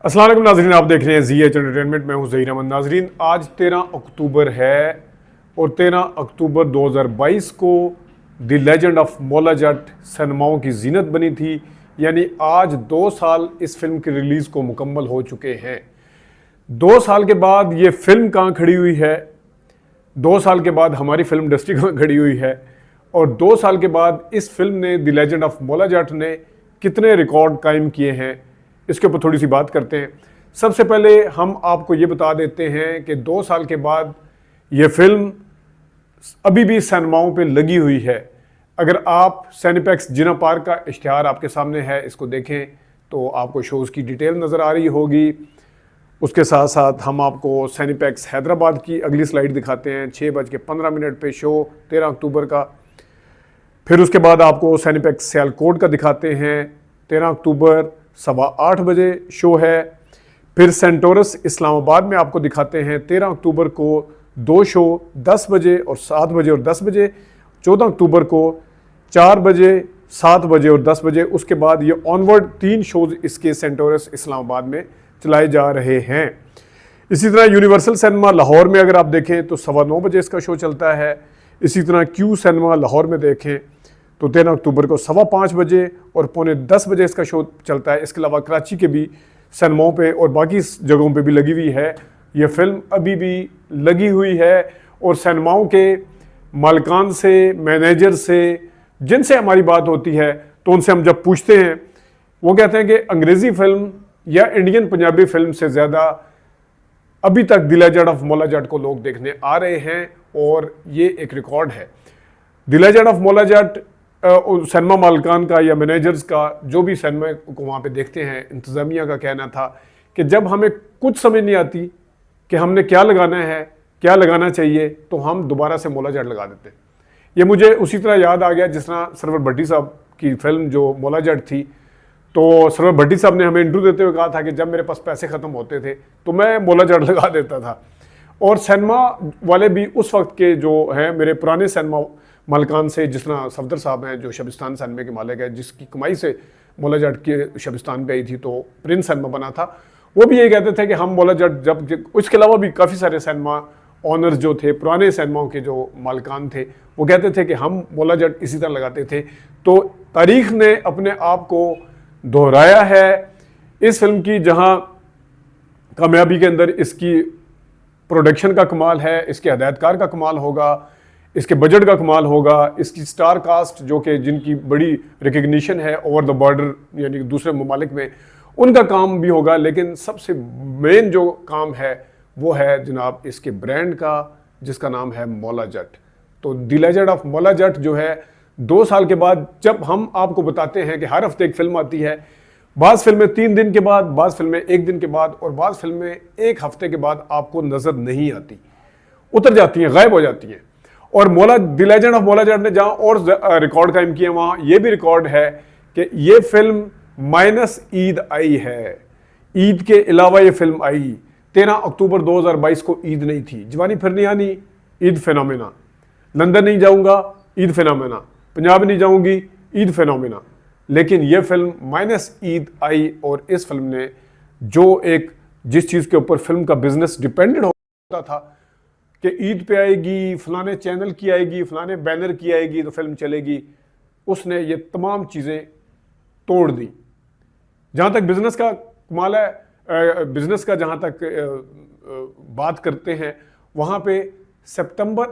अस्सलाम वालेकुम नाजरीन, आप देख रहे हैं जी एच एंटरटेनमेंट। मैं हूं ज़हीर अहमद। नाजरीन, आज 13 अक्टूबर है और 13 अक्टूबर 2022 को the legend of Maula Jatt सिनेमाओं की जीनत बनी थी। यानी आज 2 साल इस फिल्म की रिलीज़ को मुकम्मल हो चुके हैं। 2 साल के बाद ये फिल्म कहाँ खड़ी हुई है, 2 साल के बाद हमारी फिल्म इंडस्ट्री कहाँ खड़ी हुई है, और 2 साल के बाद इस फिल्म ने the legend of Maula Jatt ने कितने रिकॉर्ड कायम किए हैं, इसके ऊपर थोड़ी सी बात करते हैं। सबसे पहले हम आपको ये बता देते हैं कि 2 साल के बाद ये फिल्म अभी भी सिनेमाओं पे लगी हुई है। अगर आप सिनेपैक्स जिना पार्क का इश्तिहार आपके सामने है, इसको देखें तो आपको शोज़ की डिटेल नज़र आ रही होगी। उसके साथ साथ हम आपको सिनेपैक्स हैदराबाद की अगली स्लाइड दिखाते हैं। 6:15 पे शो 13 अक्टूबर का। फिर उसके बाद आपको सिनेपैक्स सियालकोट का दिखाते हैं। 13 अक्टूबर 8:15 बजे शो है। फिर सेंटोरस इस्लामाबाद में आपको दिखाते हैं 13 अक्टूबर को 2 शो, 10 बजे और 7 बजे और 10 बजे। 14 अक्टूबर को 4 बजे, 7 बजे और 10 बजे। उसके बाद ये ऑनवर्ड 3 शोज इसके सेंटोरस इस्लामाबाद में चलाए जा रहे हैं। इसी तरह यूनिवर्सल सिनेमा लाहौर में अगर आप देखें तो 9:15 बजे इसका शो चलता है। इसी तरह क्यू सिनेमा लाहौर में देखें तो 13 अक्टूबर को 5:15 बजे और 9:45 बजे इसका शो चलता है। इसके अलावा कराची के भी सिनेमाओं पे और बाकी जगहों पे भी लगी हुई है। ये फिल्म अभी भी लगी हुई है और सिनेमाओं के मालिकान से, मैनेजर से, जिनसे हमारी बात होती है तो उनसे हम जब पूछते हैं, वो कहते हैं कि अंग्रेज़ी फिल्म या इंडियन पंजाबी फिल्म से ज़्यादा अभी तक the legend of Maula Jatt को लोग देखने आ रहे हैं और ये एक रिकॉर्ड है। The legend of Maula Jatt cinema मालिकान का या मैनेजर्स का, जो भी सिनेमा को वहाँ पे देखते हैं, इंतज़ामिया का कहना था कि जब हमें कुछ समझ नहीं आती कि हमने क्या लगाना है, क्या लगाना चाहिए, तो हम दोबारा से मौला जट लगा देते हैं। ये मुझे उसी तरह याद आ गया जिस तरह सरवर भट्टी साहब की फिल्म जो मौला जट थी, तो सरवर भट्टी साहब ने हमें इंटरव्यू देते हुए कहा था कि जब मेरे पास पैसे ख़त्म होते थे तो मैं मौला जट लगा देता था। और सिनेमा वाले भी उस वक्त के जो हैं मेरे पुराने सिनेमा मालिकान से, जिस तरह सफदर साहब हैं जो शबिस्तान सिनेमा के मालिक है, जिसकी कमाई से मौला जट के शबिस्तान पे आई थी तो प्रिंस सिनेमा बना था, वो भी यही कहते थे कि हम मौला जट जब, उसके अलावा भी काफ़ी सारे सिनेमा ऑनर्स जो थे, पुराने सिनेमाओं के जो मालिकान थे, वो कहते थे कि हम मौला जट इसी तरह लगाते थे। तो तारीख ने अपने आप को दोहराया है इस फिल्म की, जहाँ कामयाबी के अंदर इसकी प्रोडक्शन का कमाल है, इसके हदायतकार का कमाल होगा, इसके बजट का कमाल होगा, इसकी स्टार कास्ट जो कि जिनकी बड़ी रिकग्निशन है ओवर द बॉर्डर यानी दूसरे ममालिक में, उनका काम भी होगा। लेकिन सबसे मेन जो काम है वो है जनाब इसके ब्रांड का, जिसका नाम है मौला जट। तो the legend of Maula Jatt जो है 2 साल के बाद, जब हम आपको बताते हैं कि हर हफ्ते एक फिल्म आती है, बाज़ फिल्में 3 दिन के बाद, बाज़ फिल्में 1 दिन के बाद और बाज़ फिल्में 1 हफ्ते के बाद आपको नज़र नहीं आती, उतर जाती हैं, गायब हो जाती हैं। और the legend of Maula Jatt ने जहां और रिकॉर्ड कायम किए, वहां यह भी रिकॉर्ड है कि यह फिल्म माइनस ईद आई है। ईद के अलावा यह फिल्म आई। 13 अक्टूबर 2022 को ईद नहीं थी। जवानी फिर नहीं आनी, ईद फिनोमेना। लंदन नहीं जाऊंगा, ईद फिनोमेना। पंजाब नहीं जाऊंगी, ईद फिनोमेना। लेकिन यह फिल्म माइनस ईद आई और इस फिल्म ने जो एक जिस चीज़ के ऊपर फिल्म का बिजनेस डिपेंडेंट होता था कि ईद पे आएगी, फलाने चैनल की आएगी, फलाने बैनर की आएगी तो फिल्म चलेगी, उसने ये तमाम चीज़ें तोड़ दी। जहाँ तक बिज़नेस का कमाल है, बिज़नेस का जहाँ तक बात करते हैं, वहाँ पे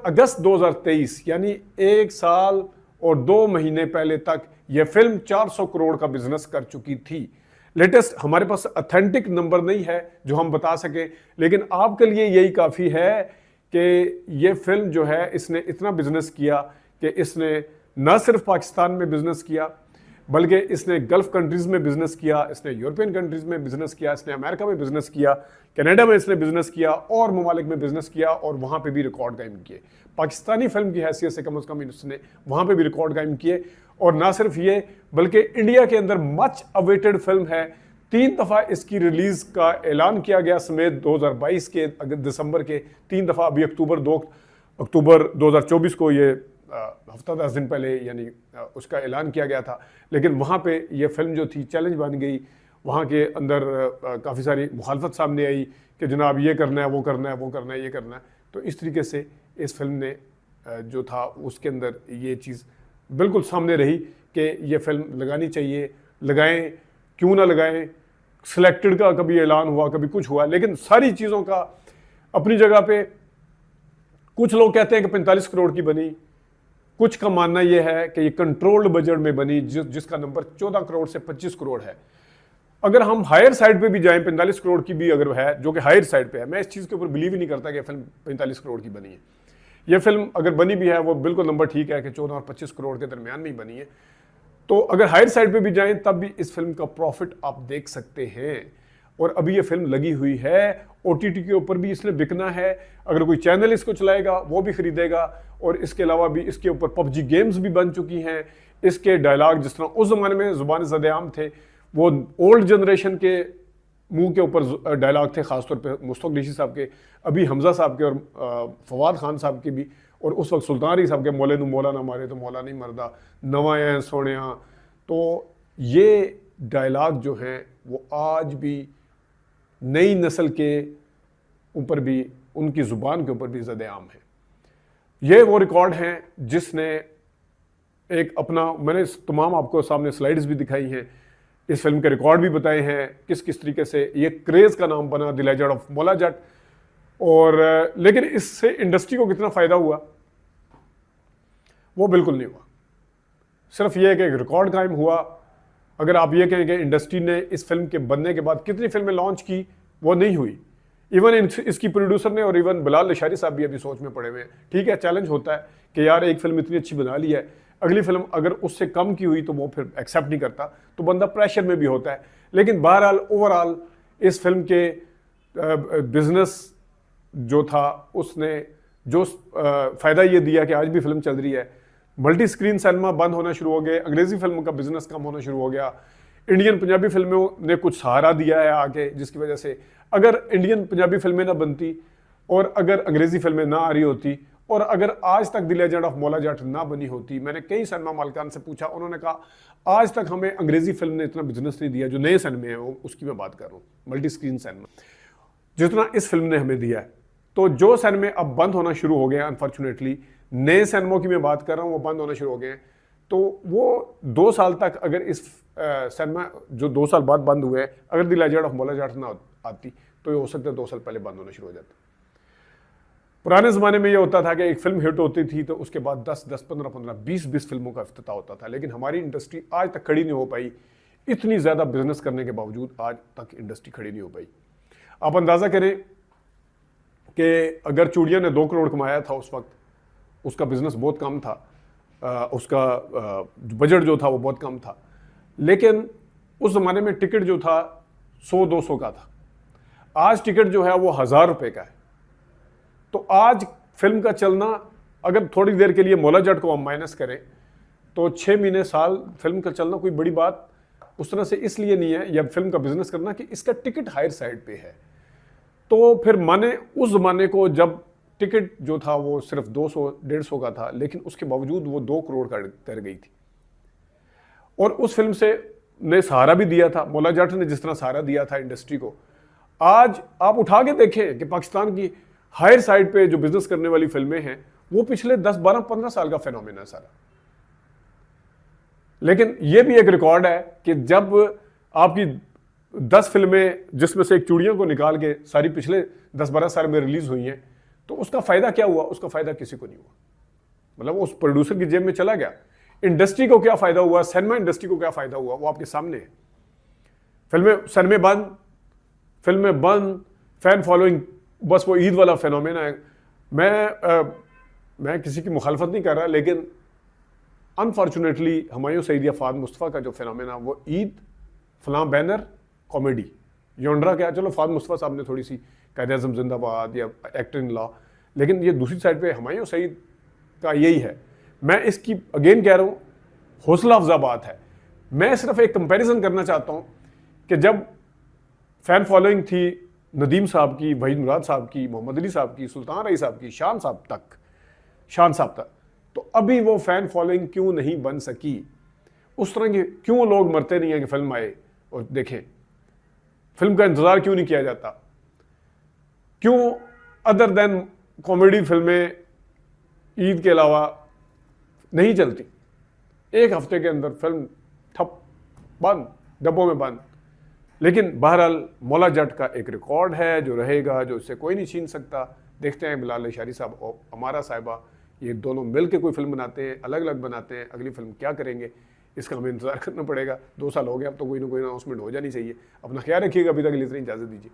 अगस्त 2023 यानी 1 साल और 2 महीने पहले तक यह फिल्म 400 करोड़ का बिजनेस कर चुकी थी। लेटेस्ट हमारे पास ऑथेंटिक नंबर नहीं है जो हम बता सके, लेकिन आपके लिए यही काफ़ी है कि ये फिल्म जो है इसने इतना बिजनेस किया कि इसने न सिर्फ पाकिस्तान में बिजनेस किया, बल्कि इसने गल्फ कंट्रीज़ में बिजनेस किया, इसने यूरोपियन कंट्रीज़ में बिजनेस किया, इसने अमेरिका में बिजनेस किया, कनाडा में इसने बिजनेस किया और ममालिक में बिजनेस किया और वहाँ पे भी रिकॉर्ड कायम किए। पाकिस्तानी फिल्म की हैसियत से कम इसने वहाँ पे भी रिकॉर्ड कायम किए। और ना सिर्फ ये, बल्कि इंडिया के अंदर मच अवेटेड फिल्म है। 3 दफ़ा इसकी रिलीज़ का ऐलान किया गया समेत 2022 के दिसंबर के 3 दफ़ा। अभी अक्टूबर 2024 को ये हफ्ता 10 दिन पहले यानी उसका ऐलान किया गया था। लेकिन वहाँ पे ये फिल्म जो थी चैलेंज बन गई, वहाँ के अंदर काफ़ी सारी मुखालफत सामने आई कि जनाब ये करना है, वो करना है, वो करना है, ये करना है। तो इस तरीके से इस फिल्म ने जो था उसके अंदर ये चीज़ बिल्कुल सामने रही कि ये फिल्म लगानी चाहिए, लगाएं, क्यों ना लगाएं। सिलेक्टेड का कभी ऐलान हुआ, कभी कुछ हुआ, लेकिन सारी चीज़ों का अपनी जगह पे। कुछ लोग कहते हैं कि 45 करोड़ की बनी, कुछ का मानना यह है कि ये कंट्रोल्ड बजट में बनी, जिसका नंबर 14 करोड़ से 25 करोड़ है। अगर हम हायर साइड पे भी जाएं, 45 करोड़ की भी अगर है, जो कि हायर साइड पे है, मैं इस चीज़ के ऊपर बिलीव ही नहीं करता कि फिल्म 45 करोड़ की बनी है। ये फिल्म अगर बनी भी है, वो बिल्कुल नंबर ठीक है कि 14 और 25 करोड़ के दरमियान में ही बनी है। तो अगर हायर साइड पे भी जाएं तब भी इस फिल्म का प्रॉफिट आप देख सकते हैं। और अभी ये फिल्म लगी हुई है, OTT के ऊपर भी इसने बिकना है। अगर कोई चैनल इसको चलाएगा वो भी खरीदेगा। और इसके अलावा भी इसके ऊपर PUBG गेम्स भी बन चुकी हैं। इसके डायलॉग जिस तरह उस ज़माने में ज़ुबान ज़द-ए-आम थे, वो ओल्ड जनरेशन के मुंह के ऊपर डायलॉग थे, खासतौर पे मुश्ताक ऋषि साहब के, अभी हमजा साहब के और फवाद खान साहब के भी, और उस वक्त सुल्तान रही साहब के, मोले नू मौला ना मारे तो मौला नहीं मरदा, नवा है सोनिया। तो ये डायलॉग जो हैं वो आज भी नई नस्ल के ऊपर भी, उनकी ज़ुबान के ऊपर भी ज़द-ए-आम है। ये वो रिकॉर्ड हैं जिसने एक अपना, मैंने तमाम आपको सामने स्लाइड्स भी दिखाई हैं, इस फिल्म के रिकॉर्ड भी बताए हैं किस किस तरीके से ये क्रेज़ का नाम बना, the legend of Maula Jatt. और लेकिन इससे इंडस्ट्री को कितना फ़ायदा हुआ वो बिल्कुल नहीं हुआ। सिर्फ ये कि एक रिकॉर्ड कायम हुआ। अगर आप ये कहें कि इंडस्ट्री ने इस फिल्म के बनने के बाद कितनी फिल्में लॉन्च की, वो नहीं हुई। इवन इसकी प्रोड्यूसर ने और इवन बिलाल लशारी साहब भी अभी सोच में पड़े हुए हैं। ठीक है, चैलेंज होता है कि यार एक फिल्म इतनी अच्छी बना ली है, अगली फिल्म अगर उससे कम की हुई तो वो फिर एक्सेप्ट नहीं करता, तो बंदा प्रेशर में भी होता है। लेकिन बहरहाल ओवरऑल इस फिल्म के बिजनेस जो था उसने जो फ़ायदा ये दिया कि आज भी फिल्म चल रही है। मल्टी स्क्रीन सिनेमा बंद होना शुरू हो गए, अंग्रेज़ी फिल्म का बिजनेस कम होना शुरू हो गया। इंडियन पंजाबी फिल्मों ने कुछ सहारा दिया है आगे, जिसकी वजह से अगर इंडियन पंजाबी फिल्में ना बनती और अगर अंग्रेज़ी फिल्में ना आ रही होती और अगर आज तक the legend of Maula Jatt ना बनी होती, मैंने कई सिनेमा मालिकान से पूछा, उन्होंने कहा आज तक हमें अंग्रेज़ी फिल्म ने इतना बिजनेस नहीं दिया, जो नए सिनेमे हैं वो उसकी मैं बात कर रहा हूँ, मल्टी स्क्रीन सिनेमा, जितना इस फिल्म ने हमें दिया है। तो जो सिनेमे अब बंद होना शुरू हो गए हैं, अनफॉर्चुनेटली नए सिनेमों की मैं बात कर रहा हूँ, वो बंद होना शुरू हो गए हैं। तो वो 2 साल तक अगर इस सिनेमा जो 2 साल बाद बंद हुए हैं, अगर the legend of Maula Jatt ना आती तो ये हो सकता है 2 साल पहले बंद होना शुरू हो जाता। पुराने ज़माने में ये होता था कि एक फिल्म हिट होती थी तो उसके बाद 10-10, 15-15, 20-20 फिल्मों का इफ्तिताह होता था। लेकिन हमारी इंडस्ट्री आज तक खड़ी नहीं हो पाई, इतनी ज़्यादा बिजनेस करने के बावजूद आज तक इंडस्ट्री खड़ी नहीं हो पाई। आप अंदाज़ा करें कि अगर चूड़िया ने 2 करोड़ कमाया था उस वक्त, उसका बिजनेस बहुत कम था, उसका बजट जो था वो बहुत कम था, लेकिन उस ज़माने में टिकट जो था 100-200 का था। आज टिकट जो है वो 1000 रुपये का है। तो आज फिल्म का चलना, अगर थोड़ी देर के लिए मौला जट को हम माइनस करें तो 6 महीने साल फिल्म का चलना कोई बड़ी बात उस तरह से इसलिए नहीं है, या फिल्म का बिजनेस करना, कि इसका टिकट हायर साइड पे है। तो फिर माने उस ज़माने को जब टिकट जो था वो सिर्फ 200-150 का था, लेकिन उसके बावजूद वो 2 करोड़ कर गई थी। और उस फिल्म से ने सहारा भी दिया था, मौला जट ने जिस तरह सहारा दिया था इंडस्ट्री को। आज आप उठा के देखें कि पाकिस्तान की हायर साइड पे जो बिजनेस करने वाली फिल्में हैं वो पिछले 10-12-15 साल का फेनोमेना है सारा। लेकिन ये भी एक रिकॉर्ड है कि जब आपकी 10 फिल्में, जिसमें से एक चूड़ियों को निकाल के सारी पिछले 10-12 साल में रिलीज हुई हैं, तो उसका फायदा क्या हुआ? उसका फायदा किसी को नहीं हुआ। मतलब उस प्रोड्यूसर की जेब में चला गया। इंडस्ट्री को क्या फायदा हुआ, सिनेमा इंडस्ट्री को क्या फायदा हुआ, वो आपके सामने है। सिनेमे बंद, फैन फॉलोइंग, बस वो ईद वाला फेनोमेना है। मैं किसी की मुखालफत नहीं कर रहा, लेकिन अनफॉर्चुनेटली हुमायूं सईद या फाद मुस्तफ़ा का जो फेनोमेना, वो ईद, फलां बैनर, कॉमेडी, योंड्रा क्या, चलो फाद मुस्तफ़ा साहब ने थोड़ी सी कायद-ए-आज़म जिंदाबाद या एक्टर इन लॉ, लेकिन ये दूसरी साइड पे हुमायूं सईद का यही है। मैं इसकी अगेन कह रहा हूँ, हौसला अफजा बात है। मैं सिर्फ एक कंपैरिजन करना चाहता हूँ कि जब फैन फॉलोइंग थी नदीम साहब की, वहीद मुराद साहब की, मोहम्मद अली साहब की, सुल्तान रही साहब की, शान साहब तक, तो अभी वो फैन फॉलोइंग क्यों नहीं बन सकी? उस तरह के क्यों लोग मरते नहीं हैं कि फिल्म आए और देखें? फिल्म का इंतज़ार क्यों नहीं किया जाता? क्यों अदर देन कॉमेडी फिल्में ईद के अलावा नहीं चलती? एक हफ्ते के अंदर फिल्म ठप, बंद, डब्बों में बंद। लेकिन बहरहाल मौला जट का एक रिकॉर्ड है जो रहेगा, जो इससे कोई नहीं छीन सकता। देखते हैं बिलाल अंसारी साहब और अमारा साहिबा ये दोनों मिल के कोई फिल्म बनाते हैं, अलग अलग बनाते हैं, अगली फिल्म क्या करेंगे इसका हमें इंतजार करना पड़ेगा। 2 साल हो गए, अब तो कोई ना कोई अनाउंसमेंट हो जानी चाहिए। अपना ख्याल रखिएगा, अभी तक के लिए इतनी इजाज़त दीजिए।